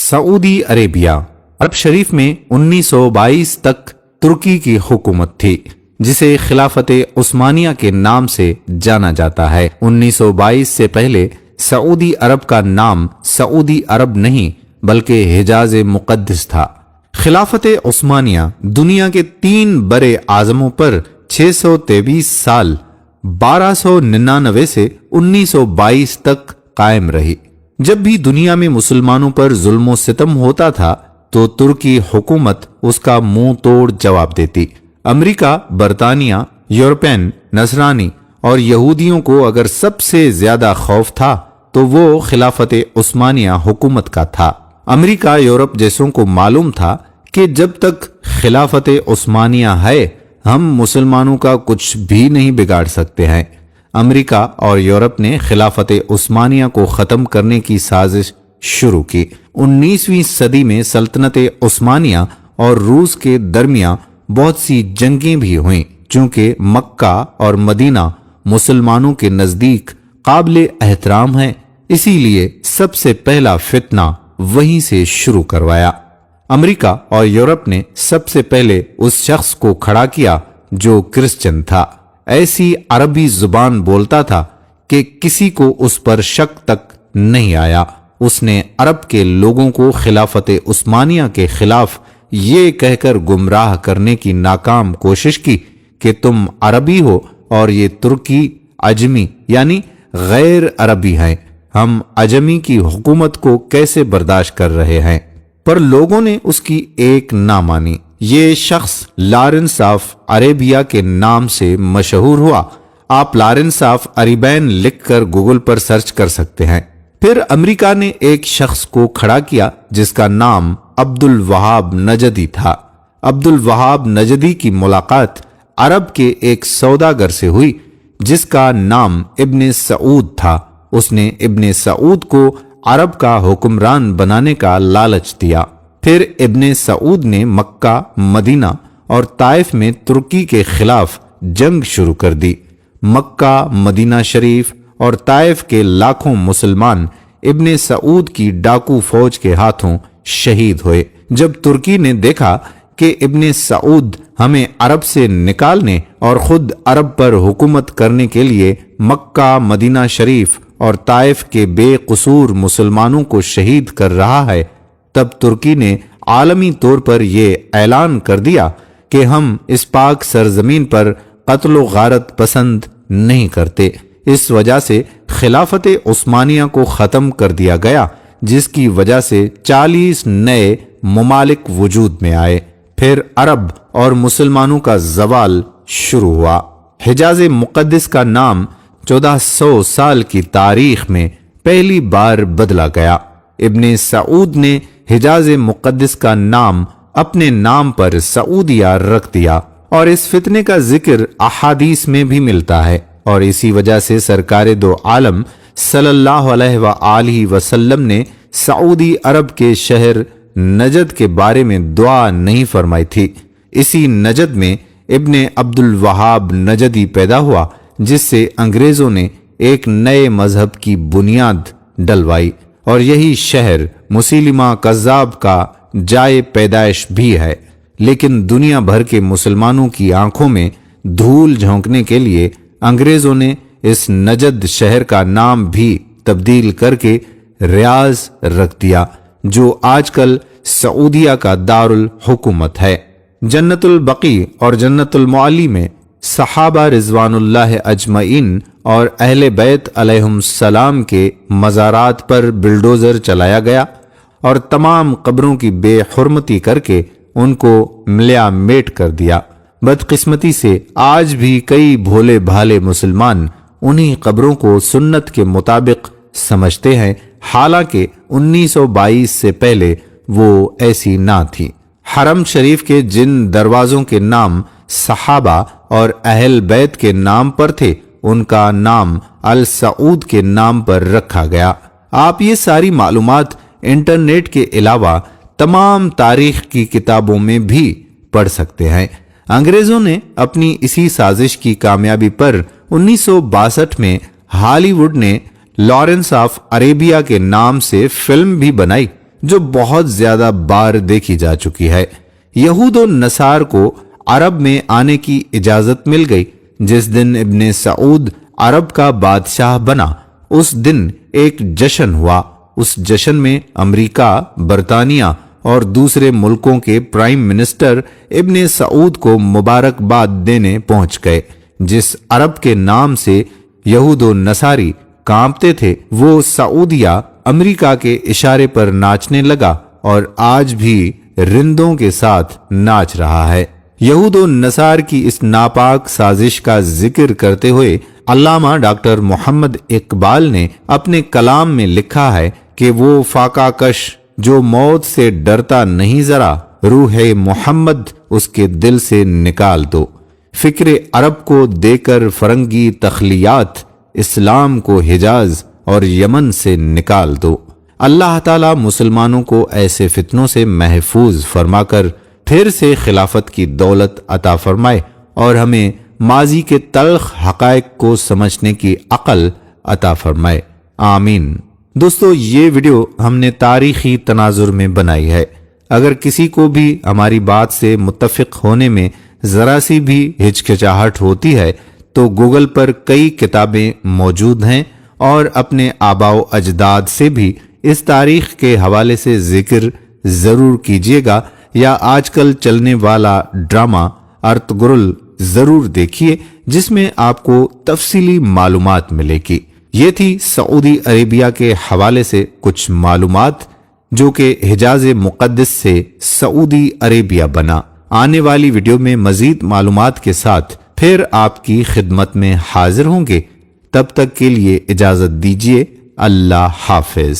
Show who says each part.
Speaker 1: سعودی عربیہ عرب شریف میں 1922 تک ترکی کی حکومت تھی، جسے خلافت عثمانیہ کے نام سے جانا جاتا ہے۔ 1922 سے پہلے سعودی عرب کا نام سعودی عرب نہیں بلکہ حجاز مقدس تھا۔ خلافت عثمانیہ دنیا کے 3 برے اعظموں پر 623 سال 1299 سے 1922 تک قائم رہی۔ جب بھی دنیا میں مسلمانوں پر ظلم و ستم ہوتا تھا تو ترکی حکومت اس کا منہ توڑ جواب دیتی۔ امریکہ، برطانیہ، یورپین، نصرانی اور یہودیوں کو اگر سب سے زیادہ خوف تھا تو وہ خلافت عثمانیہ حکومت کا تھا۔ امریکہ، یورپ جیسوں کو معلوم تھا کہ جب تک خلافت عثمانیہ ہے ہم مسلمانوں کا کچھ بھی نہیں بگاڑ سکتے ہیں۔ امریکہ اور یورپ نے خلافت عثمانیہ کو ختم کرنے کی سازش شروع کی۔ 19ویں صدی میں سلطنت عثمانیہ اور روس کے درمیان بہت سی جنگیں بھی ہوئیں، چونکہ مکہ اور مدینہ مسلمانوں کے نزدیک قابل احترام ہیں، اسی لیے سب سے پہلا فتنہ وہیں سے شروع کروایا۔ امریکہ اور یورپ نے سب سے پہلے اس شخص کو کھڑا کیا جو کرسچن تھا، ایسی عربی زبان بولتا تھا کہ کسی کو اس پر شک تک نہیں آیا۔ اس نے عرب کے لوگوں کو خلافت عثمانیہ کے خلاف یہ کہہ کر گمراہ کرنے کی ناکام کوشش کی کہ تم عربی ہو اور یہ ترکی عجمی یعنی غیر عربی ہیں، ہم عجمی کی حکومت کو کیسے برداشت کر رہے ہیں؟ پر لوگوں نے اس کی ایک نہ مانی۔ یہ شخص لارنس آف عربیہ کے نام سے مشہور ہوا۔ آپ لارنس آف عربین لکھ کر گوگل پر سرچ کر سکتے ہیں۔ پھر امریکہ نے ایک شخص کو کھڑا کیا جس کا نام عبد الوہاب نجدی تھا۔ عبد الوہاب نجدی کی ملاقات عرب کے ایک سوداگر سے ہوئی جس کا نام ابن سعود تھا۔ اس نے ابن سعود کو عرب کا حکمران بنانے کا لالچ دیا۔ پھر ابن سعود نے مکہ، مدینہ اور طائف میں ترکی کے خلاف جنگ شروع کر دی۔ مکہ، مدینہ شریف اور طائف کے لاکھوں مسلمان ابن سعود کی ڈاکو فوج کے ہاتھوں شہید ہوئے۔ جب ترکی نے دیکھا کہ ابن سعود ہمیں عرب سے نکالنے اور خود عرب پر حکومت کرنے کے لیے مکہ، مدینہ شریف اور طائف کے بے قصور مسلمانوں کو شہید کر رہا ہے، تب ترکی نے عالمی طور پر یہ اعلان کر دیا کہ ہم اس پاک سرزمین پر قتل و غارت پسند نہیں کرتے۔ اس وجہ سے خلافت عثمانیہ کو ختم کر دیا گیا، جس کی وجہ سے 40 نئے ممالک وجود میں آئے۔ پھر عرب اور مسلمانوں کا زوال شروع ہوا۔ حجاز مقدس کا نام 1400 سال کی تاریخ میں پہلی بار بدلا گیا۔ ابن سعود نے حجاز مقدس کا نام اپنے نام پر سعودیہ رکھ دیا، اور اس فتنے کا ذکر احادیث میں بھی ملتا ہے، اور اسی وجہ سے سرکار دو عالم صلی اللہ علیہ وآلہ وسلم نے سعودی عرب کے شہر نجد کے بارے میں دعا نہیں فرمائی تھی۔ اسی نجد میں ابن عبد الوہاب نجدی پیدا ہوا، جس سے انگریزوں نے ایک نئے مذہب کی بنیاد ڈلوائی، اور یہی شہر مسیلمہ کذاب کا جائے پیدائش بھی ہے۔ لیکن دنیا بھر کے مسلمانوں کی آنکھوں میں دھول جھونکنے کے لیے انگریزوں نے اس نجد شہر کا نام بھی تبدیل کر کے ریاض رکھ دیا، جو آج کل سعودیہ کا دارالحکومت ہے۔ جنت البقیع اور جنت المعلی میں صحابہ رضوان اللہ اجمعین اور اہل بیت علیہم السلام کے مزارات پر بلڈوزر چلایا گیا اور تمام قبروں کی بے حرمتی کر کے ان کو ملیا میٹ کر دیا۔ بدقسمتی سے آج بھی کئی بھولے بھالے مسلمان انہی قبروں کو سنت کے مطابق سمجھتے ہیں، حالانکہ 1922 سے پہلے وہ ایسی نہ تھی۔ حرم شریف کے جن دروازوں کے نام صحابہ اور اہل بیت کے نام پر تھے ان کا نام السعود کے نام پر رکھا گیا۔ آپ یہ ساری معلومات انٹرنیٹ کے علاوہ تمام تاریخ کی کتابوں میں بھی پڑھ سکتے ہیں۔ انگریزوں نے اپنی اسی سازش کی کامیابی پر 1962 میں ہالی ووڈ نے لارنس آف عربیہ کے نام سے فلم بھی بنائی، جو بہت زیادہ بار دیکھی جا چکی ہے۔ یہود و نصار کو عرب میں آنے کی اجازت مل گئی۔ جس دن ابن سعود عرب کا بادشاہ بنا اس دن ایک جشن ہوا۔ اس جشن میں امریکہ، برطانیہ اور دوسرے ملکوں کے پرائم منسٹر ابن سعود کو مبارکباد دینے پہنچ گئے۔ جس عرب کے نام سے یہود و نصاری کانپتے تھے وہ سعودیہ امریکہ کے اشارے پر ناچنے لگا اور آج بھی رندوں کے ساتھ ناچ رہا ہے۔ یہود و نصار کی اس ناپاک سازش کا ذکر کرتے ہوئے علامہ ڈاکٹر محمد اقبال نے اپنے کلام میں لکھا ہے کہ وہ فاقہ کش جو موت سے ڈرتا نہیں ذرا، روح محمد اس کے دل سے نکال دو۔ فکر عرب کو دے کر فرنگی تخلیات، اسلام کو حجاز اور یمن سے نکال دو۔ اللہ تعالی مسلمانوں کو ایسے فتنوں سے محفوظ فرما کر پھر سے خلافت کی دولت عطا فرمائے اور ہمیں ماضی کے تلخ حقائق کو سمجھنے کی عقل عطا فرمائے، آمین۔ دوستو، یہ ویڈیو ہم نے تاریخی تناظر میں بنائی ہے۔ اگر کسی کو بھی ہماری بات سے متفق ہونے میں ذرا سی بھی ہچکچاہٹ ہوتی ہے تو گوگل پر کئی کتابیں موجود ہیں اور اپنے آباء و اجداد سے بھی اس تاریخ کے حوالے سے ذکر ضرور کیجیے گا، یا آج کل چلنے والا ڈرامہ ارطغرل ضرور دیکھیے جس میں آپ کو تفصیلی معلومات ملے گی۔ یہ تھی سعودی عربیہ کے حوالے سے کچھ معلومات جو کہ حجاز مقدس سے سعودی عربیہ بنا۔ آنے والی ویڈیو میں مزید معلومات کے ساتھ پھر آپ کی خدمت میں حاضر ہوں گے۔ تب تک کے لیے اجازت دیجیے، اللہ حافظ۔